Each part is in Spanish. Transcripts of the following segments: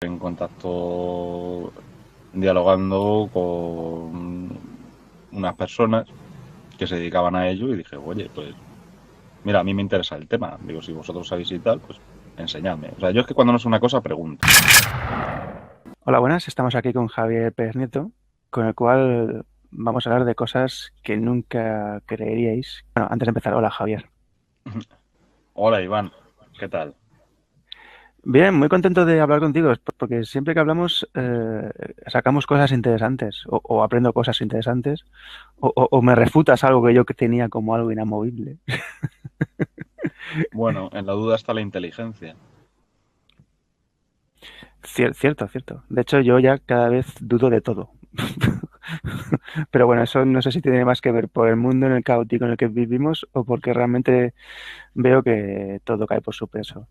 en contacto, dialogando con unas personas que se dedicaban a ello y dije, oye, pues mira, a mí me interesa el tema. Digo, si vosotros sabéis y tal, pues enseñadme. O sea, yo es que cuando no sé una cosa pregunto. Hola, buenas. Estamos aquí con Javier Pérez Nieto, con el cual vamos a hablar de cosas que nunca creeríais. Bueno, antes de empezar, hola Javier. Hola Iván, ¿qué tal? Bien, muy contento de hablar contigo, porque siempre que hablamos sacamos cosas interesantes, o aprendo cosas interesantes, o me refutas algo que yo que tenía como algo inamovible. Bueno, en la duda está la inteligencia. Cierto, cierto. De hecho, yo ya cada vez dudo de todo. Pero bueno, eso no sé si tiene más que ver por el mundo en el caótico en el que vivimos o porque realmente veo que todo cae por su peso.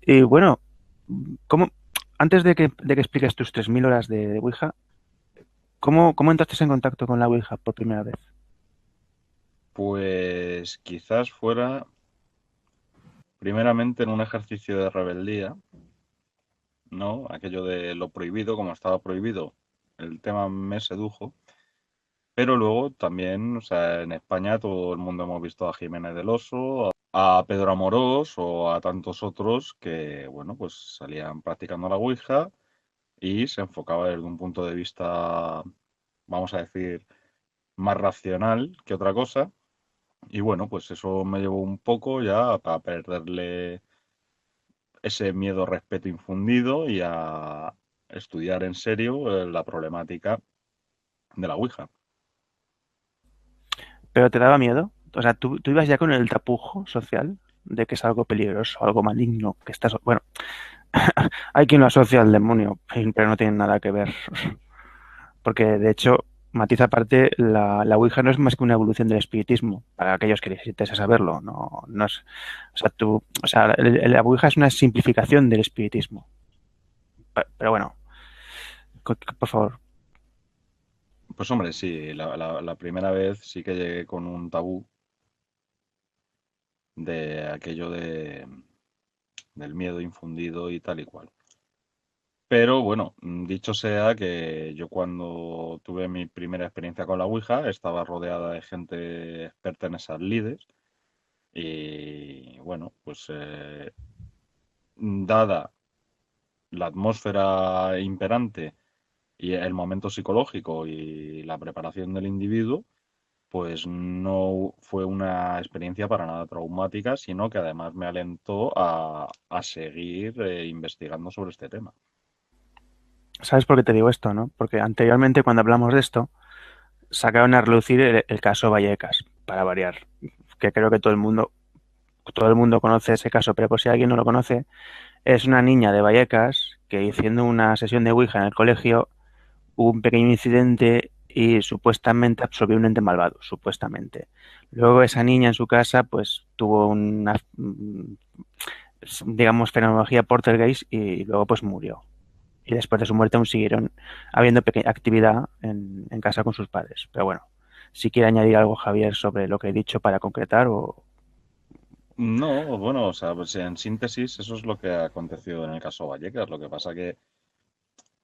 Y bueno, ¿cómo, antes de que expliques tus 3.000 horas de Ouija, ¿cómo entraste en contacto con la Ouija por primera vez? Pues quizás fuera primeramente en un ejercicio de rebeldía, ¿no? Aquello de lo prohibido, como estaba prohibido, el tema me sedujo. Pero luego también, o sea, en España todo el mundo hemos visto a Jiménez del Oso, a Pedro Amorós o a tantos otros que, bueno, pues salían practicando la Ouija y se enfocaba desde un punto de vista, vamos a decir, más racional que otra cosa. Y bueno, pues eso me llevó un poco ya a perderle ese miedo, respeto infundido y a estudiar en serio la problemática de la Ouija. ¿Pero te daba miedo? O sea, ¿tú ibas ya con el tapujo social de que es algo peligroso, algo maligno, que estás... Bueno, hay quien lo asocia al demonio, pero no tiene nada que ver. Porque, de hecho, matiz aparte, la Ouija no es más que una evolución del espiritismo, para aquellos que necesites saberlo. No, no es... O sea, la Ouija es una simplificación del espiritismo. Pero bueno, por favor. Pues hombre, sí, la primera vez sí que llegué con un tabú de aquello del miedo infundido y tal y cual. Pero bueno, dicho sea que yo cuando tuve mi primera experiencia con la Ouija estaba rodeada de gente experta en esas lides y bueno, pues dada la atmósfera imperante y el momento psicológico y la preparación del individuo, pues no fue una experiencia para nada traumática, sino que además me alentó a seguir investigando sobre este tema. ¿Sabes por qué te digo esto, no? Porque anteriormente, cuando hablamos de esto, sacaron a relucir el caso Vallecas, para variar. Que creo que todo el mundo conoce ese caso, pero por si alguien no lo conoce, es una niña de Vallecas que haciendo una sesión de Ouija en el colegio hubo un pequeño incidente y supuestamente absorbió un ente malvado, supuestamente. Luego esa niña en su casa pues tuvo una, digamos, fenomenología poltergeist y luego pues murió. Y después de su muerte aún siguieron habiendo pequeña actividad en casa con sus padres. Pero bueno, si quiere añadir algo Javier sobre lo que he dicho para concretar o... No, bueno, o sea, pues en síntesis eso es lo que ha acontecido en el caso Vallecas. Lo que pasa que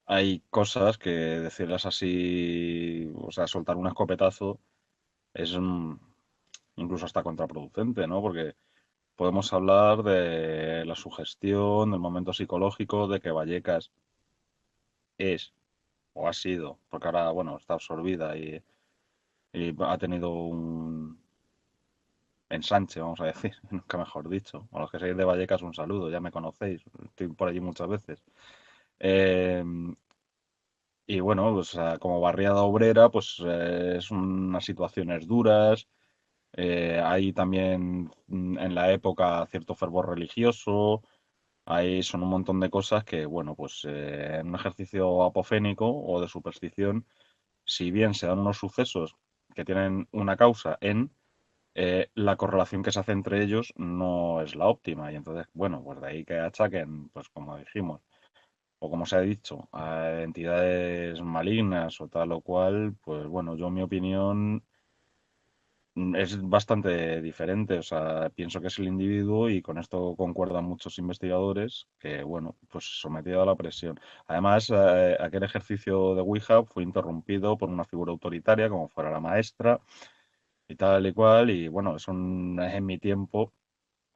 hay cosas que decirlas así, o sea, soltar un escopetazo es incluso hasta contraproducente, ¿no? Porque podemos hablar de la sugestión, del momento psicológico, de que Vallecas es o ha sido, porque ahora, bueno, está absorbida y ha tenido un ensanche, vamos a decir, nunca mejor dicho. A los que seáis de Vallecas, un saludo, ya me conocéis, estoy por allí muchas veces. Eh, y bueno, pues como barriada obrera, pues es unas situaciones duras. Hay también en la época cierto fervor religioso. Ahí son un montón de cosas que, bueno, pues en un ejercicio apofénico o de superstición, si bien se dan unos sucesos que tienen una causa en la correlación que se hace entre ellos no es la óptima. Y entonces, bueno, pues de ahí que achaquen, pues como dijimos, o como se ha dicho, a entidades malignas o tal o cual, pues bueno, yo mi opinión es bastante diferente. O sea, pienso que es el individuo y con esto concuerdan muchos investigadores que, bueno, pues sometido a la presión. Además, aquel ejercicio de Ouija fue interrumpido por una figura autoritaria como fuera la maestra y tal y cual. Y bueno, eso es en mi tiempo.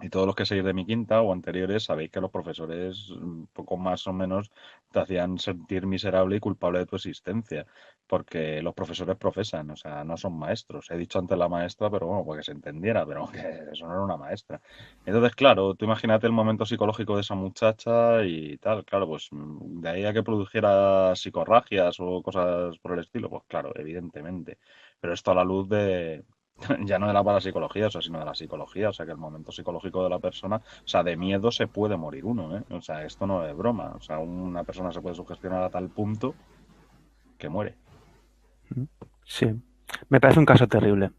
Y todos los que seguís de mi quinta o anteriores sabéis que los profesores poco más o menos te hacían sentir miserable y culpable de tu existencia, porque los profesores profesan, o sea, no son maestros. He dicho antes la maestra, pero bueno, porque se entendiera, pero que eso no era una maestra. Entonces, claro, tú imagínate el momento psicológico de esa muchacha y tal, claro, pues de ahí a que produjera psicorragias o cosas por el estilo, pues claro, evidentemente. Pero esto a la luz de, ya no de la parapsicología, o sea, sino de la psicología, o sea, que el momento psicológico de la persona, o sea, de miedo se puede morir uno, ¿eh? O sea, esto no es broma, o sea, una persona se puede sugestionar a tal punto que muere. Sí, me parece un caso terrible.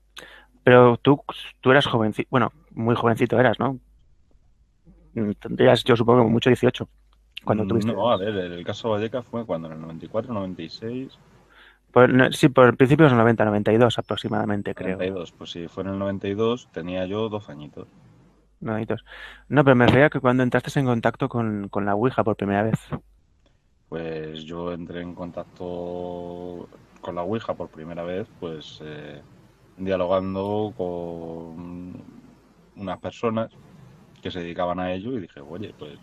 Pero tú eras jovencito, bueno, muy jovencito eras, ¿no? Tendrías, yo supongo, como mucho 18 cuando tuviste. No, a ver, el caso Vallecas fue cuando en el 94, 96, Sí, por principios de 90, 92 aproximadamente, creo. 92, pues si fue en el 92 tenía yo 12 añitos. No, no, pero me refería que cuando entraste en contacto con la Ouija por primera vez. Pues yo entré en contacto con la Ouija por primera vez, pues dialogando con unas personas que se dedicaban a ello y dije, oye, pues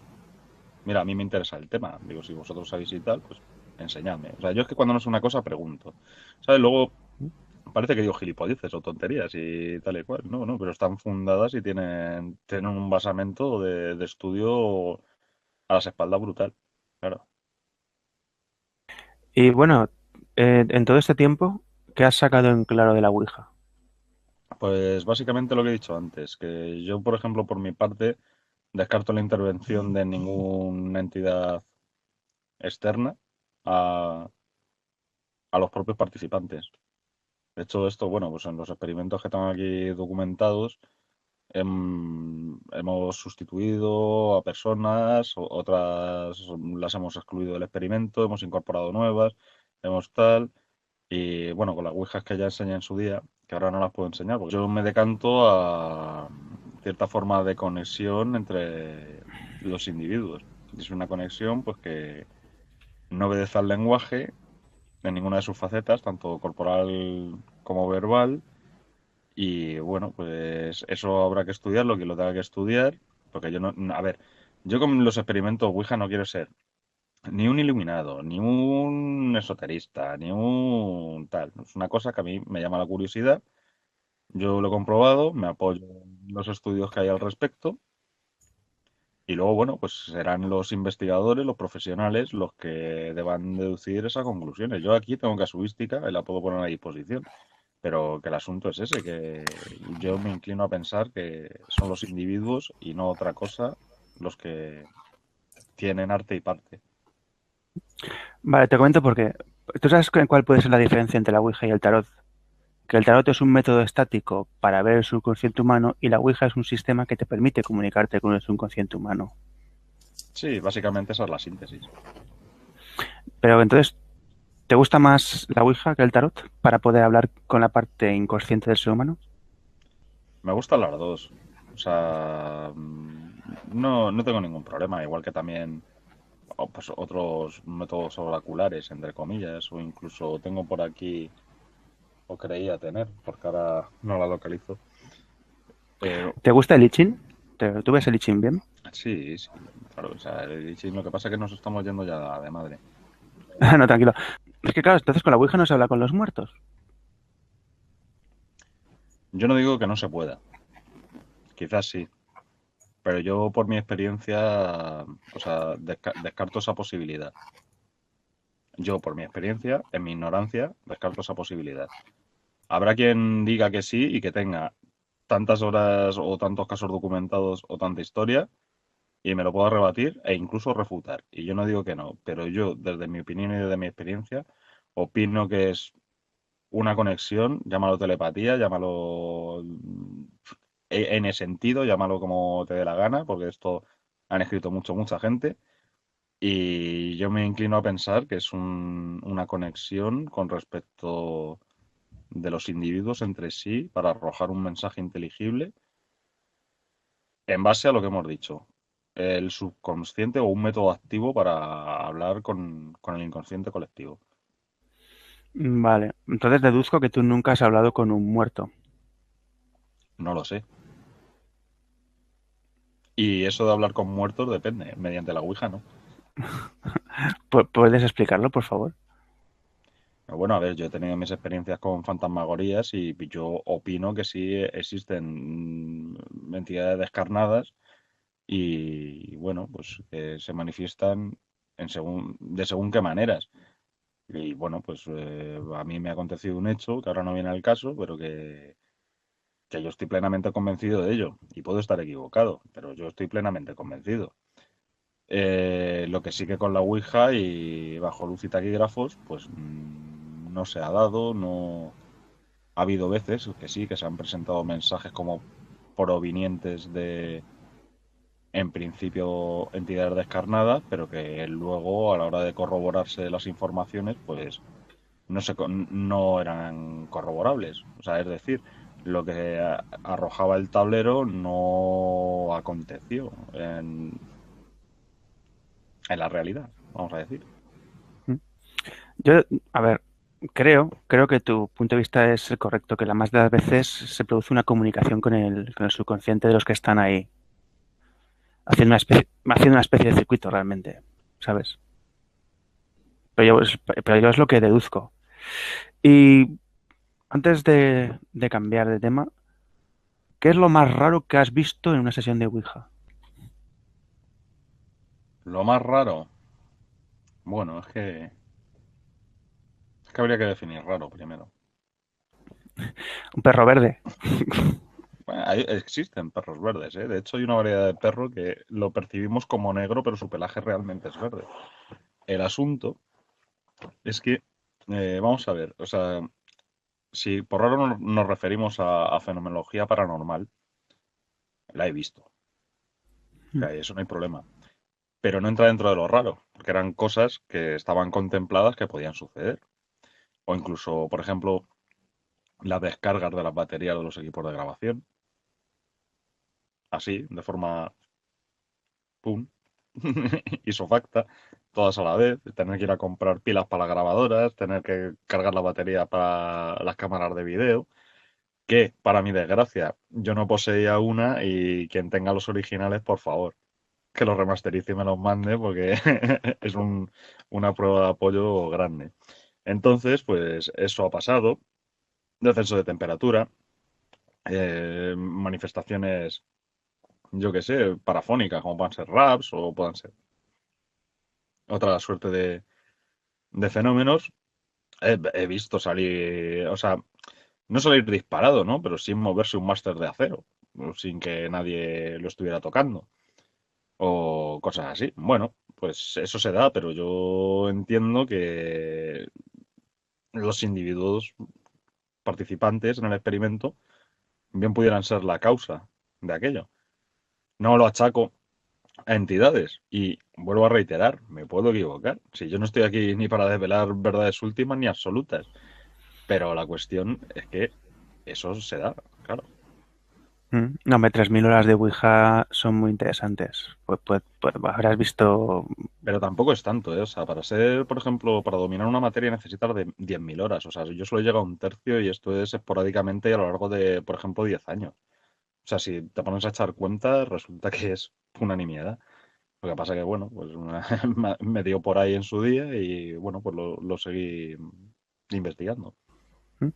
mira, a mí me interesa el tema. Digo, si vosotros sabéis y tal, pues enseñadme. O sea, yo es que cuando no sé una cosa pregunto. ¿Sabes? Luego parece que digo gilipolleces o tonterías y tal y cual. No, no, pero están fundadas y tienen un basamento de estudio a las espaldas brutal. Claro. Y bueno, en todo este tiempo, ¿qué has sacado en claro de la Ouija? Pues básicamente lo que he dicho antes, que yo, por ejemplo, por mi parte, descarto la intervención de ninguna entidad externa a, a los propios participantes. De hecho, esto, bueno, pues en los experimentos que tengo aquí documentados, hemos sustituido a personas, otras las hemos excluido del experimento, hemos incorporado nuevas, hemos tal, y bueno, con las ouijas que ya enseñé en su día, que ahora no las puedo enseñar, porque yo me decanto a cierta forma de conexión entre los individuos. Y es una conexión pues que no obedece al lenguaje en ninguna de sus facetas, tanto corporal como verbal, y bueno, pues eso habrá que estudiarlo, que lo tenga que estudiar, porque yo no, a ver, yo con los experimentos Ouija no quiero ser ni un iluminado, ni un esoterista, ni un tal. Es una cosa que a mí me llama la curiosidad. Yo lo he comprobado, me apoyo en los estudios que hay al respecto. Y luego, bueno, pues serán los investigadores, los profesionales, los que deban deducir esas conclusiones. Yo aquí tengo casuística y la puedo poner a disposición. Pero que el asunto es ese, que yo me inclino a pensar que son los individuos y no otra cosa los que tienen arte y parte. Vale, te comento porque tú sabes cuál puede ser la diferencia entre la Ouija y el tarot. Que el tarot es un método estático para ver el subconsciente humano y la Ouija es un sistema que te permite comunicarte con el subconsciente humano. Sí, básicamente esa es la síntesis. Pero entonces, ¿te gusta más la Ouija que el tarot para poder hablar con la parte inconsciente del ser humano? Me gustan las dos. O sea, no, no tengo ningún problema. Igual que también pues, otros métodos oraculares, entre comillas, o incluso tengo por aquí, o creía tener, porque ahora no la localizo. Eh, ¿Te gusta el I Ching? ¿Tú ves el I Ching bien? sí, sí, claro. O sea, sí, lo que pasa es que nos estamos yendo ya de madre. No, tranquilo. Es que claro, entonces con la Ouija no se habla con los muertos. Yo no digo que no se pueda, quizás sí, pero yo por mi experiencia, o sea, descarto esa posibilidad. Yo por mi experiencia, en mi ignorancia, descarto esa posibilidad. Habrá quien diga que sí y que tenga tantas horas o tantos casos documentados o tanta historia y me lo pueda rebatir e incluso refutar. Y yo no digo que no, pero yo, desde mi opinión y desde mi experiencia, opino que es una conexión, llámalo telepatía, llámalo N sentido, llámalo como te dé la gana, porque esto han escrito mucha gente. Y yo me inclino a pensar que es una conexión con respecto de los individuos entre sí para arrojar un mensaje inteligible en base a lo que hemos dicho. El subconsciente o un método activo para hablar con el inconsciente colectivo. Vale, entonces deduzco que tú nunca has hablado con un muerto. No lo sé. Y eso de hablar con muertos depende, mediante la Ouija, ¿no? ¿Puedes explicarlo, por favor? Pero bueno, a ver, yo he tenido mis experiencias con fantasmagorías y yo opino que sí existen entidades descarnadas y bueno, pues que se manifiestan de según qué maneras. Y bueno, pues a mí me ha acontecido un hecho, que ahora no viene al caso, pero que yo estoy plenamente convencido de ello. Y puedo estar equivocado, pero yo estoy plenamente convencido. Lo que sí que con la Ouija y bajo luz y taquígrafos, pues no se ha dado, no ha habido veces que sí, que se han presentado mensajes como provenientes de, en principio, entidades descarnadas, pero que luego, a la hora de corroborarse las informaciones, pues no eran corroborables. O sea, es decir, lo que arrojaba el tablero no aconteció en la realidad, vamos a decir. Yo, a ver, creo que tu punto de vista es el correcto, que la más de las veces se produce una comunicación con el subconsciente de los que están ahí, haciendo una especie de circuito realmente, ¿sabes? Pero yo es lo que deduzco. Y antes de cambiar de tema, ¿qué es lo más raro que has visto en una sesión de Ouija? Lo más raro, bueno, es que habría que definir raro primero. Un perro verde. Bueno, existen perros verdes, ¿eh? De hecho, hay una variedad de perro que lo percibimos como negro, pero su pelaje realmente es verde. El asunto es que, vamos a ver, o sea, si por raro nos referimos a fenomenología paranormal, la he visto. O sea, eso no hay problema. Pero no entra dentro de lo raro, porque eran cosas que estaban contempladas que podían suceder. O incluso, por ejemplo, las descargas de las baterías de los equipos de grabación, así, de forma, pum, isofacta, todas a la vez, tener que ir a comprar pilas para las grabadoras, tener que cargar la batería para las cámaras de vídeo, que, para mi desgracia, yo no poseía una y quien tenga los originales, por favor, que los remasterice y me los mande porque es una prueba de apoyo grande. Entonces, pues eso ha pasado, descenso de temperatura, manifestaciones, yo qué sé, parafónicas, como puedan ser raps o puedan ser otra suerte de fenómenos. He visto salir, o sea, no salir disparado, ¿no? Pero sí moverse un máster de acero, sin que nadie lo estuviera tocando, o cosas así. Bueno, pues eso se da, pero yo entiendo que los individuos participantes en el experimento bien pudieran ser la causa de aquello. No lo achaco a entidades y vuelvo a reiterar, me puedo equivocar. Si yo no estoy aquí ni para desvelar verdades últimas ni absolutas, pero la cuestión es que eso se da, claro. No, hombre, 3.000 horas de Ouija son muy interesantes. Pues habrás visto. Pero tampoco es tanto, ¿eh? O sea, para ser, por ejemplo, para dominar una materia necesitas de 10.000 horas. O sea, yo solo he llegado a un tercio y esto es esporádicamente a lo largo de, por ejemplo, 10 años. O sea, si te pones a echar cuentas, resulta que es una nimiedad. Lo que pasa que, bueno, pues me dio por ahí en su día y, bueno, pues lo seguí investigando. ¿Mm?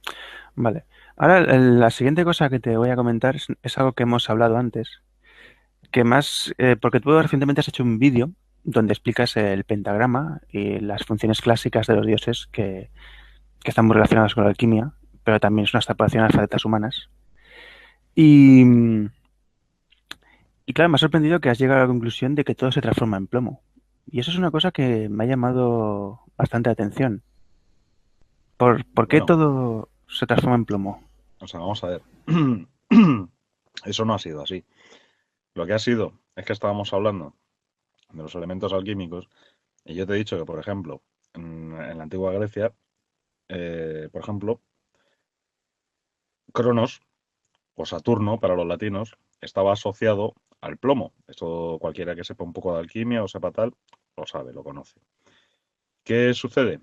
Vale. Ahora, la siguiente cosa que te voy a comentar es algo que hemos hablado antes, que más, porque tú recientemente has hecho un vídeo donde explicas el pentagrama y las funciones clásicas de los dioses que están muy relacionadas con la alquimia, pero también es una extrapolación a las facetas humanas. Y, y claro, me ha sorprendido que has llegado a la conclusión de que todo se transforma en plomo. Y eso es una cosa que me ha llamado bastante la atención. ¿Por qué Bueno, todo se transforma en plomo? o sea, vamos a ver. Eso no ha sido así. Lo que ha sido es que estábamos hablando de los elementos alquímicos y yo te he dicho que, por ejemplo, en la antigua Grecia, por ejemplo, Cronos, o Saturno para los latinos, estaba asociado al plomo. Esto cualquiera que sepa un poco de alquimia o sepa tal, lo sabe, lo conoce. ¿Qué sucede?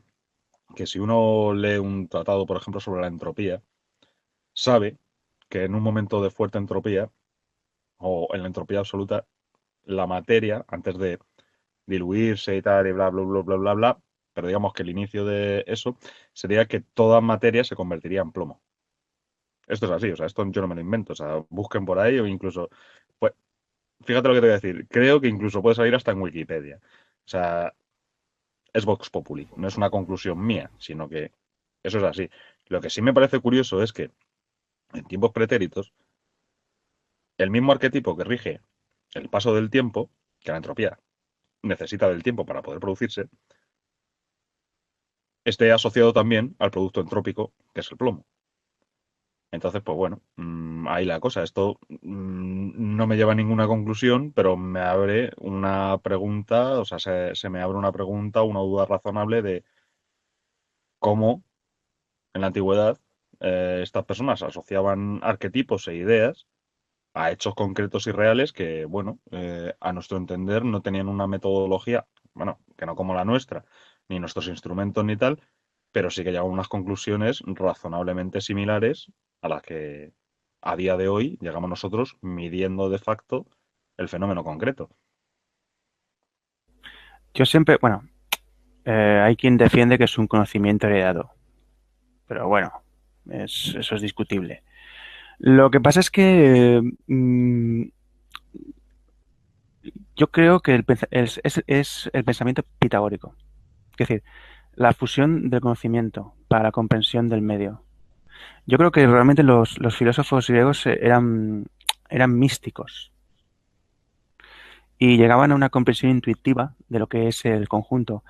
Que si uno lee un tratado, por ejemplo, sobre la entropía, sabe que en un momento de fuerte entropía, o en la entropía absoluta, la materia, antes de diluirse y tal, y bla, bla, bla, bla, bla, bla, pero digamos que el inicio de eso sería que toda materia se convertiría en plomo. Esto es así, o sea, esto yo no me lo invento, o sea, busquen por ahí o incluso, pues, fíjate lo que te voy a decir, creo que incluso puede salir hasta en Wikipedia. O sea, es Vox Populi, no es una conclusión mía, sino que eso es así. Lo que sí me parece curioso es que en tiempos pretéritos, el mismo arquetipo que rige el paso del tiempo, que la entropía necesita del tiempo para poder producirse, esté asociado también al producto entrópico, que es el plomo. Entonces, pues bueno, ahí la cosa. Esto no me lleva a ninguna conclusión, pero me abre una pregunta, o sea, se me abre una pregunta, una duda razonable de cómo en la antigüedad estas personas asociaban arquetipos e ideas a hechos concretos y reales que, bueno, a nuestro entender no tenían una metodología, bueno, que no como la nuestra, ni nuestros instrumentos ni tal, pero sí que llegaban a unas conclusiones razonablemente similares a las que a día de hoy llegamos nosotros midiendo de facto el fenómeno concreto. Yo siempre, bueno, hay quien defiende que es un conocimiento heredado, pero bueno, eso es discutible. Lo que pasa es que yo creo que es el pensamiento pitagórico, es decir, la fusión del conocimiento para la comprensión del medio. Yo creo que realmente los filósofos griegos eran místicos y llegaban a una comprensión intuitiva de lo que es el conjunto,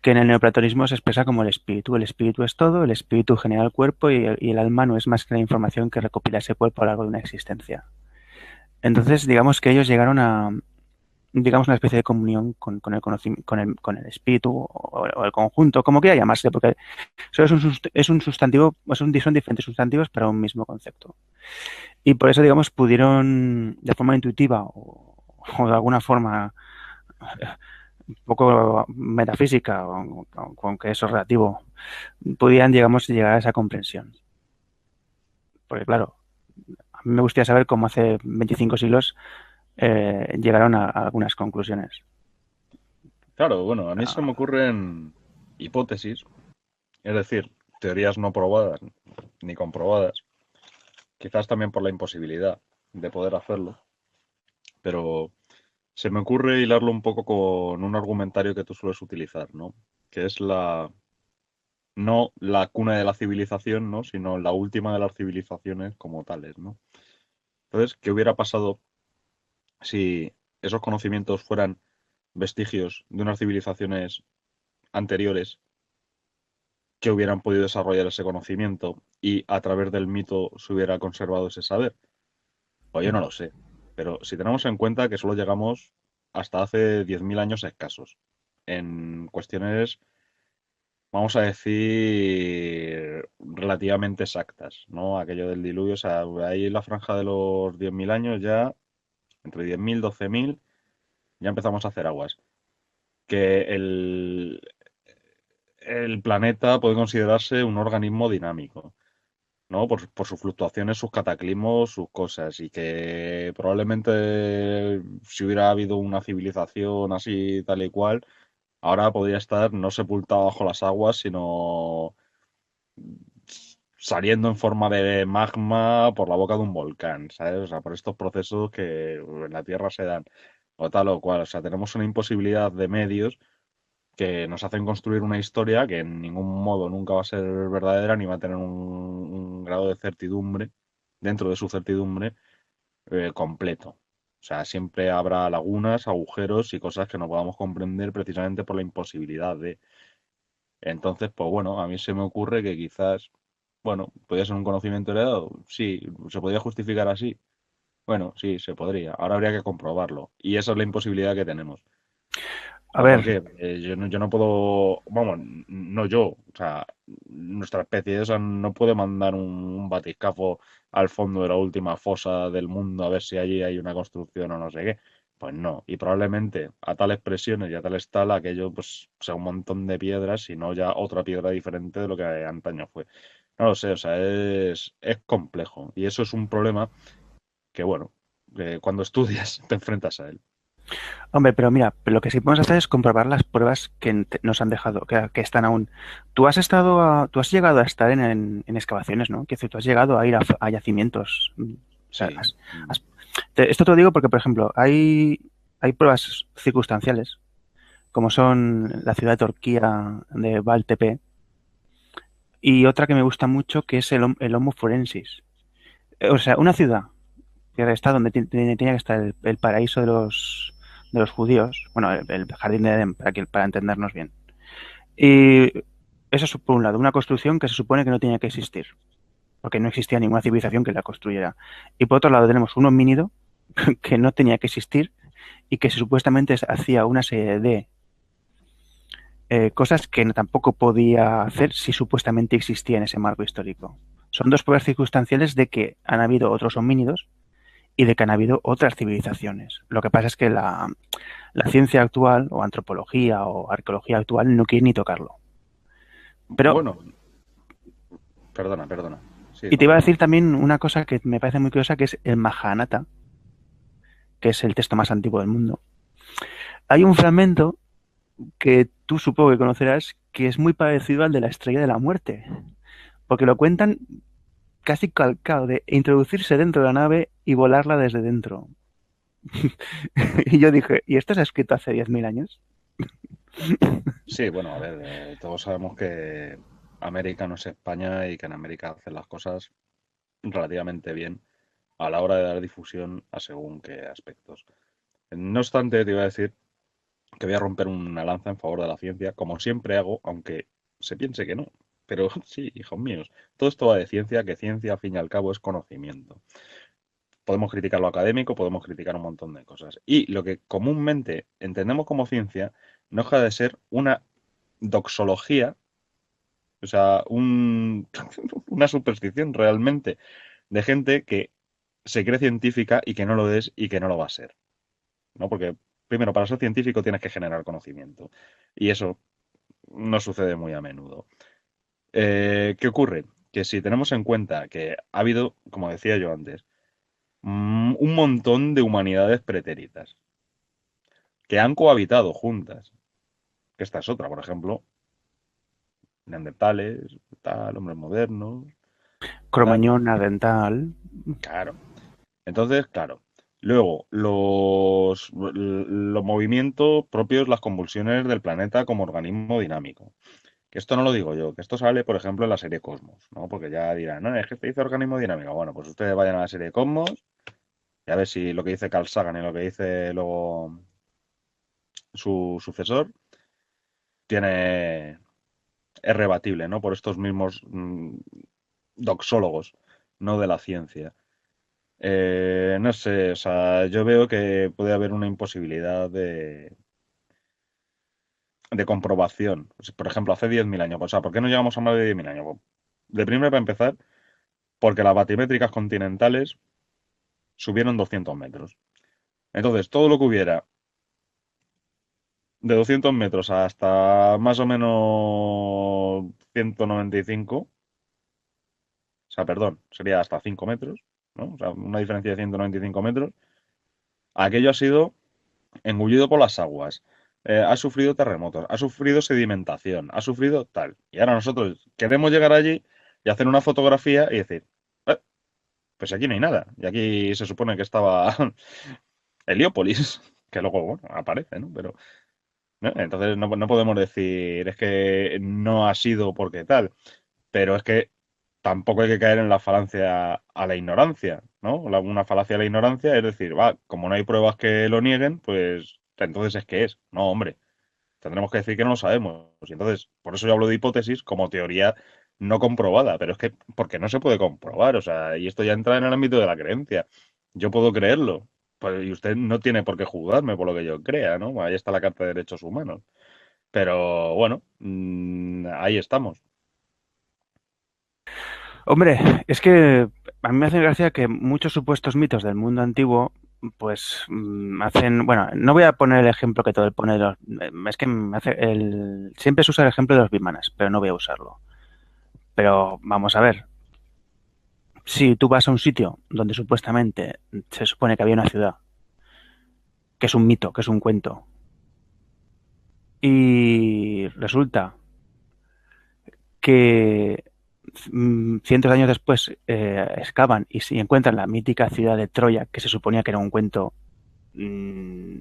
que en el neoplatonismo se expresa como el espíritu. El espíritu es todo, el espíritu genera el cuerpo y el alma no es más que la información que recopila ese cuerpo a lo largo de una existencia. Entonces, digamos que ellos llegaron a, digamos, una especie de comunión con el conocimiento, con el espíritu o el conjunto, como quiera llamarse, porque eso es un sustantivo, son diferentes sustantivos para un mismo concepto. Y por eso, digamos, pudieron, de forma intuitiva o de alguna forma un poco metafísica, aunque eso es relativo, podían, digamos, llegar a esa comprensión. Porque, claro, a mí me gustaría saber cómo hace 25 siglos llegaron a algunas conclusiones. Claro, bueno, a mí se me ocurren hipótesis, es decir, teorías no probadas ni comprobadas, quizás también por la imposibilidad de poder hacerlo, pero se me ocurre hilarlo un poco con un argumentario que tú sueles utilizar, ¿no? Que es no la cuna de la civilización, ¿no? Sino la última de las civilizaciones como tales, ¿no? Entonces, ¿qué hubiera pasado si esos conocimientos fueran vestigios de unas civilizaciones anteriores que hubieran podido desarrollar ese conocimiento y a través del mito se hubiera conservado ese saber? Pues yo no lo sé. Pero si tenemos en cuenta que solo llegamos hasta hace 10.000 años escasos, en cuestiones, vamos a decir, relativamente exactas, ¿no? Aquello del diluvio, o sea, ahí en la franja de los 10.000 años ya, entre 10.000 12.000 ya empezamos a hacer aguas. Que el planeta puede considerarse un organismo dinámico, ¿no? Por sus fluctuaciones, sus cataclismos, sus cosas, y que probablemente si hubiera habido una civilización así, tal y cual, ahora podría estar no sepultada bajo las aguas, sino saliendo en forma de magma por la boca de un volcán, ¿sabes? O sea, por estos procesos que en la Tierra se dan, o tal o cual. O sea, tenemos una imposibilidad de medios que nos hacen construir una historia que en ningún modo nunca va a ser verdadera ni va a tener un grado de certidumbre, dentro de su certidumbre, completo. O sea, siempre habrá lagunas, agujeros y cosas que no podamos comprender precisamente por la imposibilidad de... Entonces, pues bueno, a mí se me ocurre que quizás, bueno, podría ser un conocimiento heredado. Sí, se podría justificar así. Bueno, sí, se podría. Ahora habría que comprobarlo. Y esa es la imposibilidad que tenemos. A ¿Por ver, qué? Yo no puedo, vamos, no yo, o sea, nuestra especie, o sea, no puede mandar un batiscafo al fondo de la última fosa del mundo a ver si allí hay una construcción o no sé qué. Pues no, y probablemente a tales presiones y a tales tal, aquello pues sea un montón de piedras y no ya otra piedra diferente de lo que antaño fue. No lo sé, o sea, es complejo y eso es un problema que, bueno, cuando estudias te enfrentas a él. Hombre, pero mira, lo que sí podemos hacer es comprobar las pruebas que nos han dejado, que están aún. Tú has llegado a estar en excavaciones, ¿no? Que tú has llegado a ir a yacimientos. O sea, Sí. esto te lo digo porque, por ejemplo, hay pruebas circunstanciales, como son la ciudad de Turquía de Valtepe, y otra que me gusta mucho que es el Homo forensis. O sea, una ciudad que está donde tenía que estar el paraíso de los judíos, bueno, el jardín de Edén, para entendernos bien. Y eso es por un lado, una construcción que se supone que no tenía que existir, porque no existía ninguna civilización que la construyera. Y por otro lado tenemos un homínido que no tenía que existir y que supuestamente hacía una serie de cosas que tampoco podía hacer si supuestamente existía en ese marco histórico. Son dos pruebas circunstanciales de que han habido otros homínidos y de que han habido otras civilizaciones. Lo que pasa es que la ciencia actual, o antropología, o arqueología actual, no quiere ni tocarlo. Pero, Bueno, perdona. Sí, y te iba a continúa. decir también una cosa que me parece muy curiosa, que es el Mahanata, que es el texto más antiguo del mundo. Hay un fragmento que tú supongo que conocerás, que es muy parecido al de la Estrella de la Muerte, porque lo cuentan casi calcado de introducirse dentro de la nave y volarla desde dentro. Y yo dije, ¿y esto se ha escrito hace 10.000 años? Sí, bueno, a ver, todos sabemos que América no es España y que en América hacen las cosas relativamente bien a la hora de dar difusión a según qué aspectos. No obstante, te iba a decir que voy a romper una lanza en favor de la ciencia, como siempre hago, aunque se piense que no. Pero sí, hijos míos, todo esto va de ciencia, que ciencia al fin y al cabo es conocimiento. Podemos criticar lo académico, podemos criticar un montón de cosas. Y lo que comúnmente entendemos como ciencia no deja de ser una doxología, o sea, una superstición realmente de gente que se cree científica y que no lo es y que no lo va a ser, ¿no? Porque primero, para ser científico tienes que generar conocimiento y eso no sucede muy a menudo. ¿Qué ocurre? Que si tenemos en cuenta que ha habido, como decía yo antes, un montón de humanidades pretéritas que han cohabitado juntas, que esta es otra, por ejemplo, neandertales, tal, hombres modernos, tal, Cromañón dental. claro. Entonces, claro. Luego, los movimientos propios, las convulsiones del planeta como organismo dinámico. Que esto no lo digo yo, que esto sale, por ejemplo, en la serie Cosmos, ¿no? Porque ya dirán, no, es que este dice organismo dinámico. Bueno, pues ustedes vayan a la serie Cosmos y a ver si lo que dice Carl Sagan y lo que dice luego su sucesor tiene, es rebatible, ¿no? Por estos mismos doxólogos, no de la ciencia. No sé, o sea, yo veo que puede haber una imposibilidad de comprobación. Por ejemplo, hace 10.000 años, o sea, ¿por qué no llegamos a más de 10.000 años? Pues, de primero, para empezar, porque las batimétricas continentales subieron 200 metros. Entonces, todo lo que hubiera de 200 metros hasta más o menos 195, o sea, perdón, sería hasta 5 metros, ¿no? O sea, una diferencia de 195 metros, aquello ha sido engullido por las aguas, ha sufrido terremotos, ha sufrido sedimentación, ha sufrido tal. Y ahora nosotros queremos llegar allí y hacer una fotografía y decir, "Eh, pues aquí no hay nada. Y aquí se supone que estaba Heliópolis, que luego, bueno, aparece, ¿no? Pero, ¿no? Entonces no podemos decir, es que no ha sido porque tal, pero es que tampoco hay que caer en la falacia a la ignorancia, ¿no? Una falacia a la ignorancia es decir, va, como no hay pruebas que lo nieguen, pues entonces es que es. No, hombre, tendremos que decir que no lo sabemos. Y entonces, por eso yo hablo de hipótesis como teoría no comprobada, pero es que, porque no se puede comprobar, o sea, y esto ya entra en el ámbito de la creencia. Yo puedo creerlo, pues, y usted no tiene por qué juzgarme por lo que yo crea, ¿no? Ahí está la Carta de Derechos Humanos. Pero bueno, ahí estamos. Hombre, es que a mí me hace gracia que muchos supuestos mitos del mundo antiguo, pues hacen, bueno, no voy a poner el ejemplo que todo el pone de los, es que me hace siempre se usa el ejemplo de los bimanas, pero no voy a usarlo. Pero vamos a ver, si tú vas a un sitio donde supuestamente se supone que había una ciudad, que es un mito, que es un cuento, y resulta que cientos de años después excavan y si encuentran la mítica ciudad de Troya, que se suponía que era un cuento,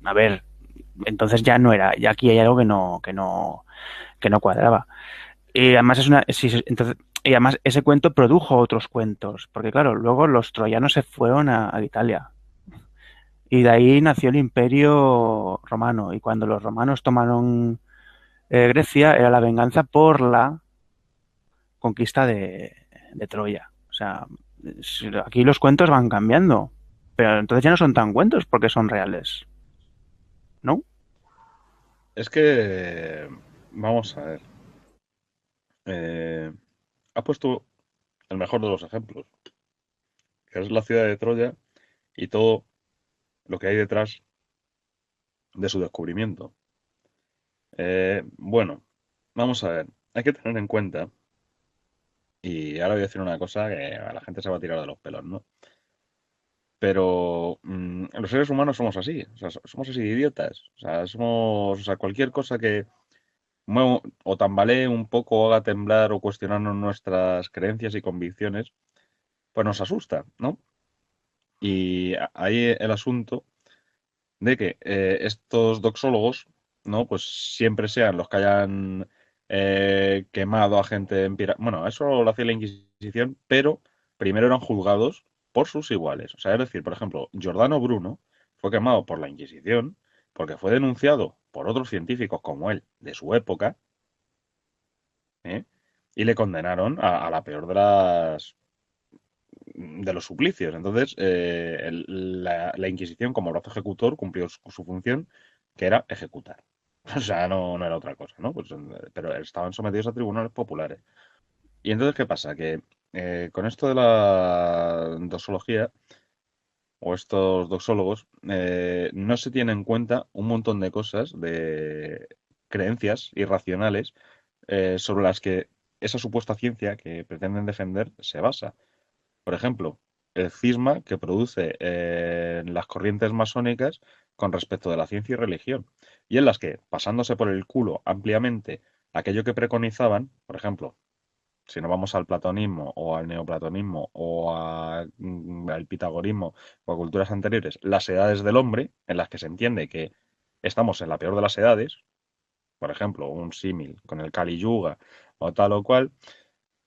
a ver, entonces ya no era, ya aquí hay algo que no cuadraba. Y además es una, sí, entonces, y además ese cuento produjo otros cuentos, porque claro, luego los troyanos se fueron a Italia y de ahí nació el Imperio Romano y cuando los romanos tomaron Grecia era la venganza por la conquista de Troya. O sea, aquí los cuentos van cambiando, pero entonces ya no son tan cuentos porque son reales, ¿no? Es que, vamos a ver, eh, ha puesto el mejor de los ejemplos, que es la ciudad de Troya y todo lo que hay detrás de su descubrimiento. Bueno, vamos a ver, hay que tener en cuenta, y ahora voy a decir una cosa que a la gente se va a tirar de los pelos, ¿no? Pero los seres humanos somos así, o sea, somos así de idiotas. O sea, somos, o sea, cualquier cosa que o tambalee un poco, o haga temblar o cuestionarnos nuestras creencias y convicciones, pues nos asusta, ¿no? Y ahí el asunto de que estos doxólogos, ¿no? Pues siempre sean los que hayan quemado a gente en bueno, eso lo hacía la Inquisición, pero primero eran juzgados por sus iguales. O sea, es decir, por ejemplo, Giordano Bruno fue quemado por la Inquisición porque fue denunciado por otros científicos como él de su época, ¿eh? Y le condenaron a la peor de los suplicios. Entonces, la Inquisición, como brazo ejecutor, cumplió su función, que era ejecutar. O sea, no era otra cosa, ¿no? Pues, pero estaban sometidos a tribunales populares. Y entonces, ¿qué pasa? Que con esto de la doxología, o estos doxólogos, no se tiene en cuenta un montón de cosas, de creencias irracionales, sobre las que esa supuesta ciencia que pretenden defender se basa. Por ejemplo, el cisma que produce las corrientes masónicas con respecto de la ciencia y religión, y en las que, pasándose por el culo ampliamente aquello que preconizaban, por ejemplo, si no vamos al platonismo o al neoplatonismo o al pitagorismo o a culturas anteriores, las edades del hombre, en las que se entiende que estamos en la peor de las edades, por ejemplo, un símil con el Kali Yuga o tal o cual,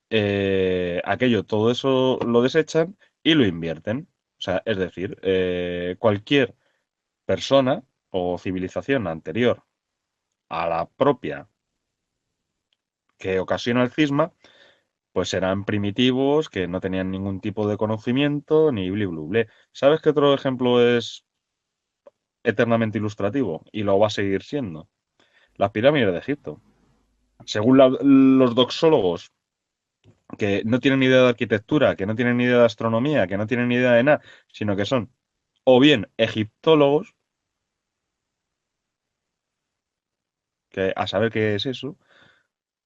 aquello, todo eso lo desechan y lo invierten. O sea, es decir, cualquier persona o civilización anterior a la propia que ocasiona el cisma, pues eran primitivos, que no tenían ningún tipo de conocimiento, ni bli blu ble. ¿Sabes qué otro ejemplo es eternamente ilustrativo? Y lo va a seguir siendo. Las pirámides de Egipto. Según los doxólogos, que no tienen ni idea de arquitectura, que no tienen ni idea de astronomía, que no tienen ni idea de nada, sino que son o bien egiptólogos, que a saber qué es eso,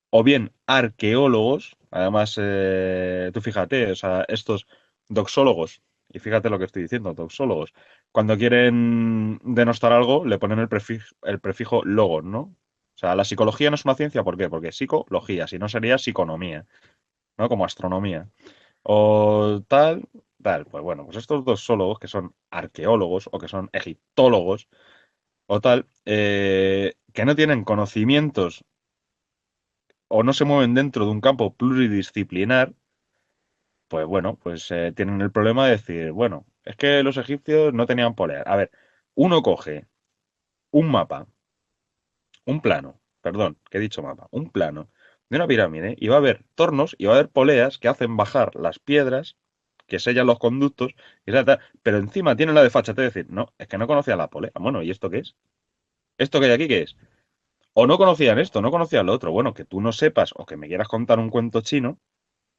o bien arqueólogos, además, tú fíjate, o sea, estos doxólogos, y fíjate lo que estoy diciendo, doxólogos, cuando quieren denostar algo, le ponen el prefijo logos, ¿no? O sea, la psicología no es una ciencia, ¿por qué? Porque es psicología, si no sería psiconomía, ¿no? Como astronomía. O tal, pues bueno, pues estos doxólogos, que son arqueólogos o que son egiptólogos, o tal, que no tienen conocimientos o no se mueven dentro de un campo pluridisciplinar, pues bueno, pues tienen el problema de decir, bueno, es que los egipcios no tenían poleas. A ver, uno coge un mapa, un plano, perdón, que he dicho mapa, un plano de una pirámide y va a haber tornos y va a haber poleas que hacen bajar las piedras, que sellan los conductos, pero encima tienen la desfachatez de decir, no, es que no conocía la polea. Bueno, ¿y esto qué es? ¿Esto que hay aquí qué es? O no conocían esto, no conocían lo otro. Bueno, que tú no sepas o que me quieras contar un cuento chino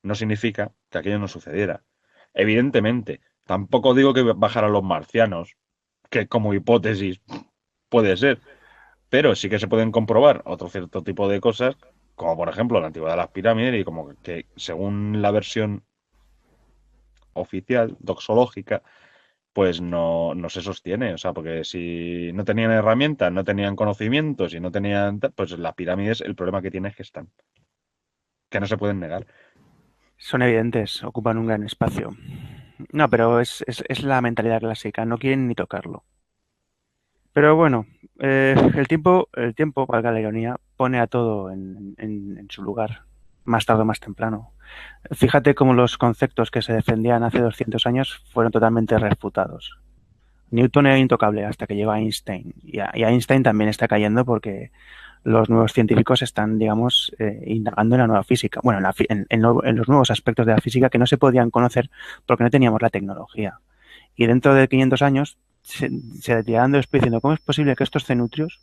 no significa que aquello no sucediera. Evidentemente, tampoco digo que bajaran los marcianos, que como hipótesis puede ser, pero sí que se pueden comprobar otro cierto tipo de cosas, como por ejemplo la antigüedad de las pirámides y como que según la versión oficial, doxológica, pues no se sostiene. O sea, porque si no tenían herramientas, no tenían conocimientos y no tenían, pues las pirámides, el problema que tienen es que están, que no se pueden negar. Son evidentes, ocupan un gran espacio. No, pero es la mentalidad clásica, no quieren ni tocarlo. Pero bueno, el tiempo, valga la ironía, pone a todo en su lugar, más tarde o más temprano. Fíjate cómo los conceptos que se defendían hace 200 años fueron totalmente refutados. Newton era intocable hasta que llegó Einstein. Y Einstein también está cayendo porque los nuevos científicos están, digamos, indagando en la nueva física. Bueno, en los nuevos aspectos de la física que no se podían conocer porque no teníamos la tecnología. Y dentro de 500 años se retirarán después diciendo cómo es posible que estos cenutrios,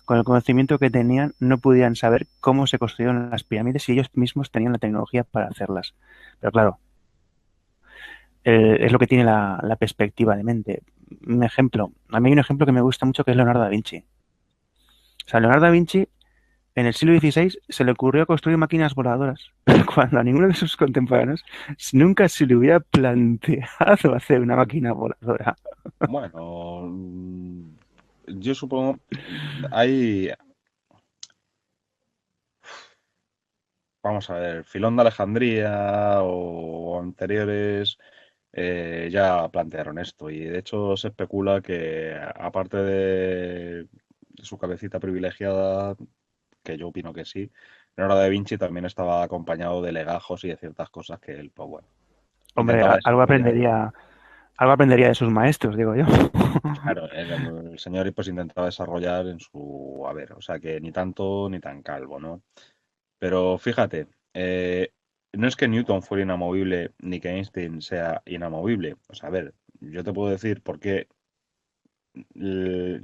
con el conocimiento que tenían, no pudieran saber cómo se construyeron las pirámides si ellos mismos tenían la tecnología para hacerlas. Pero claro, es lo que tiene la perspectiva de mente. Un ejemplo, a mí hay un ejemplo que me gusta mucho que es Leonardo da Vinci. O sea, Leonardo da Vinci en el siglo XVI se le ocurrió construir máquinas voladoras, cuando a ninguno de sus contemporáneos nunca se le hubiera planteado hacer una máquina voladora. Bueno, yo supongo, hay, vamos a ver, Filón de Alejandría o anteriores ya plantearon esto y de hecho se especula que aparte de su cabecita privilegiada, que yo opino que sí, Leonardo da Vinci también estaba acompañado de legajos y de ciertas cosas que él, pues bueno, Hombre, intentaba algo desarrollar. aprendería, algo aprendería de sus maestros, digo yo. Claro, el señor pues intentaba desarrollar en su haber, o sea que ni tanto ni tan calvo, ¿no? Pero fíjate, no es que Newton fuera inamovible ni que Einstein sea inamovible. O sea, a ver, yo te puedo decir por qué eh,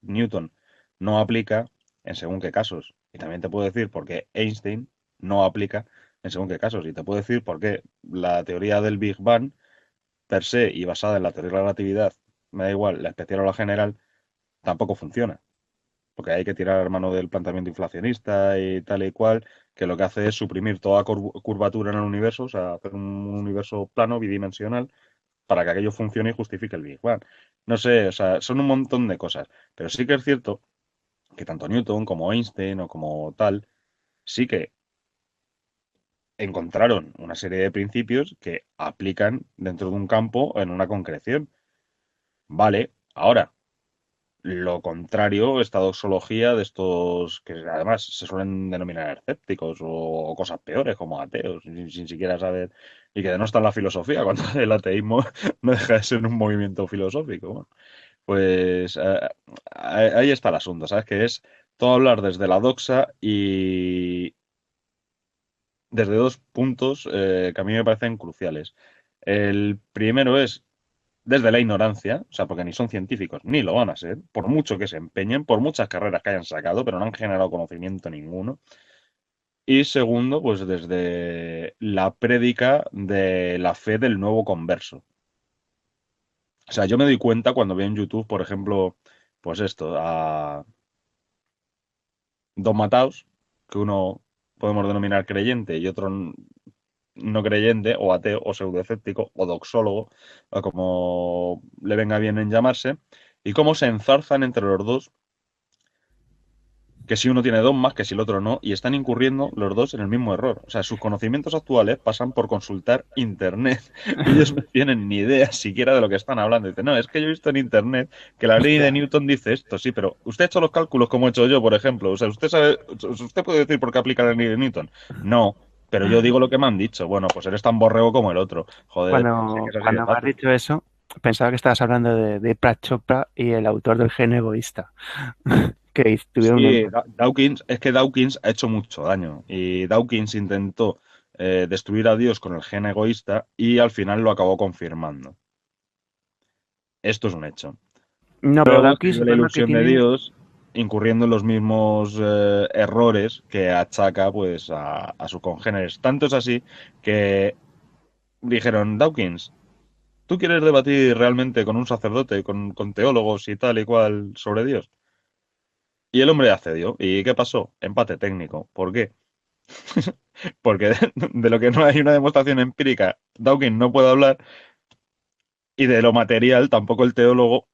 Newton no aplica en según qué casos. Y también te puedo decir por qué Einstein no aplica en según qué casos. Y te puedo decir por qué la teoría del Big Bang per se y basada en la teoría de la relatividad, me da igual, la especial o la general, tampoco funciona. Porque hay que tirar mano del planteamiento inflacionista y tal y cual, que lo que hace es suprimir toda curvatura en el universo, o sea, hacer un universo plano, bidimensional, para que aquello funcione y justifique el Big Bang. No sé, o sea, son un montón de cosas, pero sí que es cierto que tanto Newton como Einstein o como tal, sí que encontraron una serie de principios que aplican dentro de un campo en una concreción. Vale, ahora, lo contrario, esta doxología de estos que además se suelen denominar escépticos o cosas peores como ateos, sin siquiera saber, y que no está en la filosofía, cuando el ateísmo no deja de ser un movimiento filosófico. Bueno, pues ahí está el asunto, ¿sabes? Que es todo hablar desde la doxa y desde dos puntos que a mí me parecen cruciales. El primero es desde la ignorancia, o sea, porque ni son científicos, ni lo van a ser, por mucho que se empeñen, por muchas carreras que hayan sacado, pero no han generado conocimiento ninguno. Y segundo, pues desde la prédica de la fe del nuevo converso. O sea, yo me doy cuenta cuando veo en YouTube, por ejemplo, pues esto, a dos mataos, que uno podemos denominar creyente y otro no creyente, o ateo, o pseudoescéptico, o doxólogo, o como le venga bien en llamarse, y cómo se enzarzan entre los dos, que si uno tiene dogmas, que si el otro no, y están incurriendo los dos en el mismo error. O sea, sus conocimientos actuales pasan por consultar Internet, y ellos no tienen ni idea siquiera de lo que están hablando. Dicen, no, es que yo he visto en Internet que la ley de Hostia. Newton dice esto, sí, pero usted ha hecho los cálculos como he hecho yo, por ejemplo. O sea, usted sabe, usted puede decir por qué aplica la ley de Newton. No. Pero yo digo lo que me han dicho. Bueno, pues eres tan borrego como el otro. Joder, sí que Cuando, es así de cuando me has fácil. dicho eso, pensaba que estabas hablando de Prat Chopra y el autor del gen egoísta, que tuvieron Sí, un... Dawkins, es que Dawkins ha hecho mucho daño y Dawkins intentó destruir a Dios con el gen egoísta y al final lo acabó confirmando. Esto es un hecho. No, pero Luego se Dawkins dio el la problema que ilusión de tiene... Dios. incurriendo en los mismos errores que achaca pues a sus congéneres. Tanto es así que dijeron, Dawkins, ¿tú quieres debatir realmente con un sacerdote, con teólogos y tal y cual sobre Dios? Y el hombre accedió. ¿Y qué pasó? Empate técnico. ¿Por qué? Porque de lo que no hay una demostración empírica, Dawkins no puede hablar y de lo material tampoco el teólogo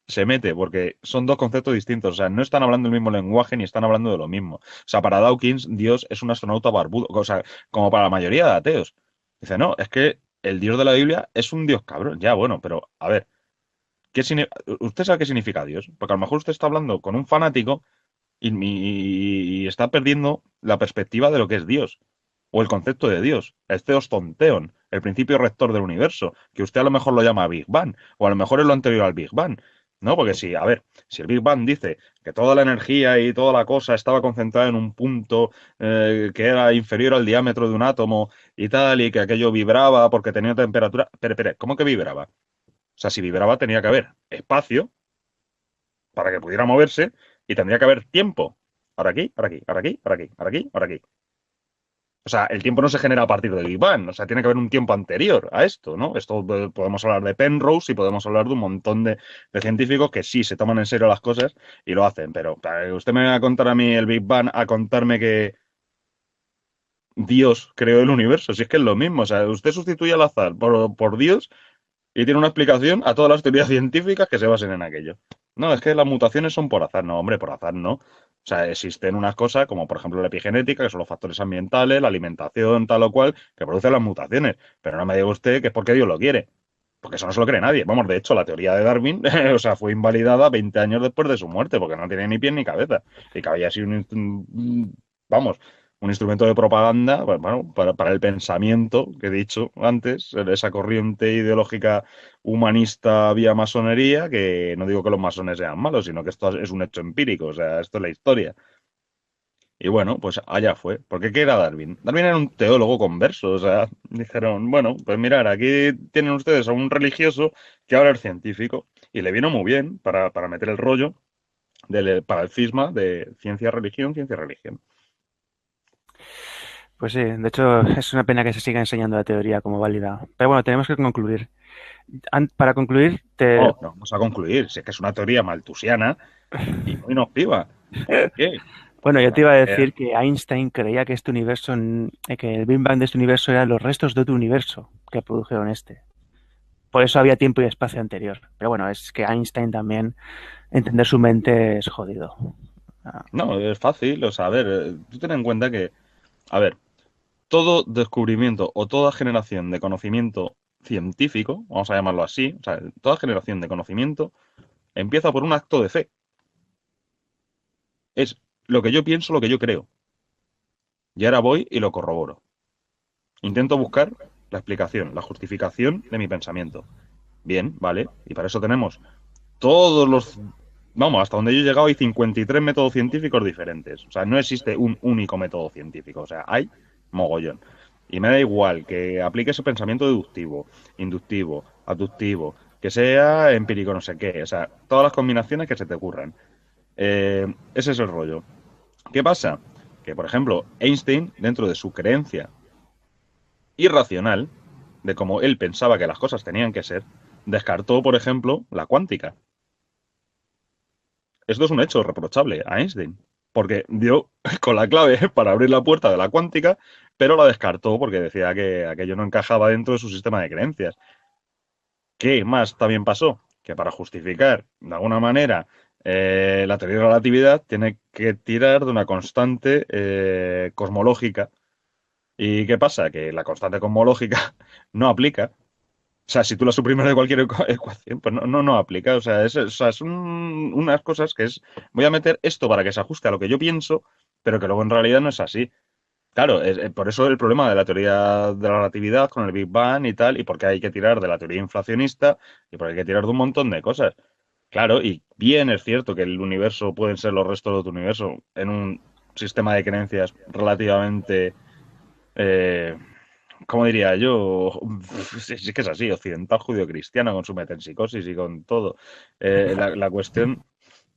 se mete, porque son dos conceptos distintos. O sea, no están hablando el mismo lenguaje ni están hablando de lo mismo. O sea, para Dawkins, Dios es un astronauta barbudo. O sea, como para la mayoría de ateos. Dice, no, es que el Dios de la Biblia es un Dios cabrón. Ya, bueno, pero a ver, ¿usted sabe qué significa Dios? Porque a lo mejor usted está hablando con un fanático y está perdiendo la perspectiva de lo que es Dios o el concepto de Dios, el Theos Tonteon, el principio rector del universo, que usted a lo mejor lo llama Big Bang, o a lo mejor es lo anterior al Big Bang, ¿no? Porque si, a ver, si el Big Bang dice que toda la energía y toda la cosa estaba concentrada en un punto que era inferior al diámetro de un átomo y tal, y que aquello vibraba porque tenía temperatura, pero, ¿cómo que vibraba? O sea, si vibraba tenía que haber espacio para que pudiera moverse y tendría que haber tiempo. Ahora aquí, ahora aquí, ahora aquí, ahora aquí, ahora aquí, ahora aquí. O sea, el tiempo no se genera a partir del Big Bang, o sea, tiene que haber un tiempo anterior a esto, ¿no? Esto podemos hablar de Penrose y podemos hablar de un montón de científicos que sí se toman en serio las cosas y lo hacen, pero para que usted me va a contar a mí el Big Bang, a contarme que Dios creó el universo, si es que es lo mismo, o sea, usted sustituye al azar por Dios y tiene una explicación a todas las teorías científicas que se basen en aquello. No, es que las mutaciones son por azar. No, hombre, por azar no. O sea, existen unas cosas como, por ejemplo, la epigenética, que son los factores ambientales, la alimentación, tal o cual, que producen las mutaciones. Pero no me diga usted que es porque Dios lo quiere. Porque eso no se lo cree nadie. Vamos, de hecho, la teoría de Darwin, o sea, fue invalidada 20 años después de su muerte, porque no tiene ni pie ni cabeza. Y que había sido vamos, un instrumento de propaganda, pues, bueno, para el pensamiento que he dicho antes, esa corriente ideológica humanista vía masonería, que no digo que los masones sean malos, sino que esto es un hecho empírico, o sea, esto es la historia. Y bueno, pues allá fue. Porque ¿qué era Darwin? Darwin era un teólogo converso, o sea, dijeron, bueno, pues mirar, aquí tienen ustedes a un religioso que ahora es científico, y le vino muy bien para meter el rollo para el cisma de ciencia-religión, ciencia-religión. Pues sí, de hecho es una pena que se siga enseñando la teoría como válida. Pero bueno, tenemos que concluir. Para concluir, No, no vamos a concluir, si es que es una teoría maltusiana y muy nociva. ¿Por qué? bueno, yo Porque, te iba a a ver, decir que Einstein creía que este universo, que el Big Bang de este universo eran los restos de otro universo que produjeron este. Por eso había tiempo y espacio anterior. Pero bueno, es que Einstein también, entender su mente es jodido. Ah, no, es fácil, o sea, a ver, tú ten en cuenta que, a ver, todo descubrimiento o toda generación de conocimiento científico, vamos a llamarlo así, o sea, toda generación de conocimiento empieza por un acto de fe. Es lo que yo pienso, lo que yo creo. Y ahora voy y lo corroboro. Intento buscar la explicación, la justificación de mi pensamiento. Bien, vale. Y para eso tenemos todos los... Vamos, hasta donde yo he llegado hay 53 métodos científicos diferentes. O sea, no existe un único método científico. O sea, hay mogollón. Y me da igual que aplique ese pensamiento deductivo, inductivo, abductivo, que sea empírico, no sé qué. O sea, todas las combinaciones que se te ocurran. Ese es el rollo. ¿Qué pasa? Que, por ejemplo, Einstein, dentro de su creencia irracional, de cómo él pensaba que las cosas tenían que ser, descartó, por ejemplo, la cuántica. Esto es un hecho reprochable a Einstein, porque dio con la clave para abrir la puerta de la cuántica, pero la descartó porque decía que aquello no encajaba dentro de su sistema de creencias. ¿Qué más también pasó? Que para justificar, de alguna manera, la teoría de la relatividad tiene que tirar de una constante cosmológica. ¿Y qué pasa? Que la constante cosmológica no aplica. O sea, si tú la suprimes de cualquier ecuación, pues no aplica. O sea, son unas cosas que es, voy a meter esto para que se ajuste a lo que yo pienso, pero que luego en realidad no es así. Claro, por eso el problema de la teoría de la relatividad con el Big Bang y tal, y porque hay que tirar de la teoría inflacionista, y porque hay que tirar de un montón de cosas. Claro, y bien es cierto que el universo pueden ser los restos de otro universo en un sistema de creencias relativamente eh, ¿cómo diría yo? Es que es así, occidental judío-cristiano con su metempsicosis y con todo. La cuestión,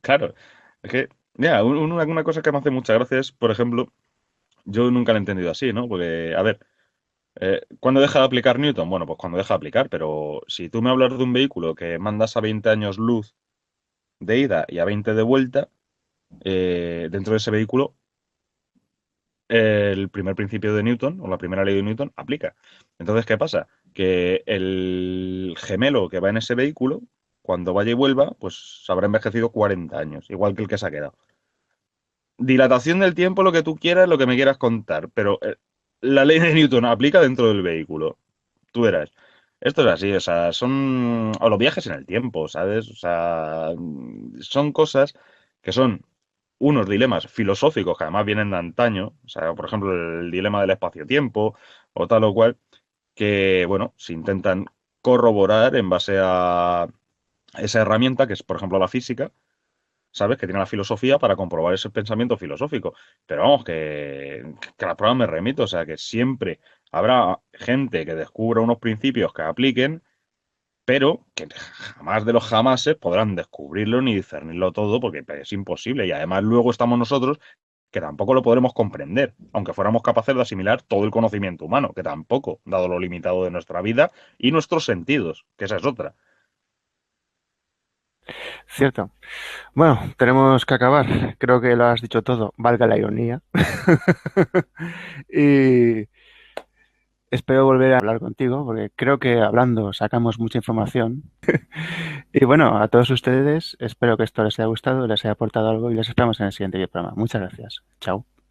claro, es que Ya, una cosa que me hace mucha gracia es, por ejemplo, yo nunca lo he entendido así, ¿no? Porque, a ver, ¿cuándo deja de aplicar Newton? Bueno, pues cuando deja de aplicar, pero si tú me hablas de un vehículo que mandas a 20 años luz de ida y a 20 de vuelta, dentro de ese vehículo el primer principio de Newton o la primera ley de Newton aplica. Entonces, ¿qué pasa? Que el gemelo que va en ese vehículo, cuando vaya y vuelva, pues habrá envejecido 40 años, igual que el que se ha quedado. Dilatación del tiempo, lo que tú quieras, lo que me quieras contar, pero la ley de Newton aplica dentro del vehículo. Tú verás. Esto es así, o sea, son. O los viajes en el tiempo, ¿sabes? O sea, son cosas que son unos dilemas filosóficos que además vienen de antaño, o sea, por ejemplo, el dilema del espacio-tiempo o tal o cual, que, bueno, se intentan corroborar en base a esa herramienta que es, por ejemplo, la física, ¿sabes? Que tiene la filosofía para comprobar ese pensamiento filosófico. Pero vamos, que la prueba me remito, o sea, que siempre habrá gente que descubra unos principios que apliquen, pero que jamás de los jamases podrán descubrirlo ni discernirlo todo porque es imposible. Y además luego estamos nosotros que tampoco lo podremos comprender, aunque fuéramos capaces de asimilar todo el conocimiento humano, que tampoco, dado lo limitado de nuestra vida y nuestros sentidos, que esa es otra. Cierto. Bueno, tenemos que acabar. Creo que lo has dicho todo, valga la ironía. Y espero volver a hablar contigo porque creo que hablando sacamos mucha información. Y bueno, a todos ustedes espero que esto les haya gustado, les haya aportado algo y les esperamos en el siguiente programa. Muchas gracias. Chao.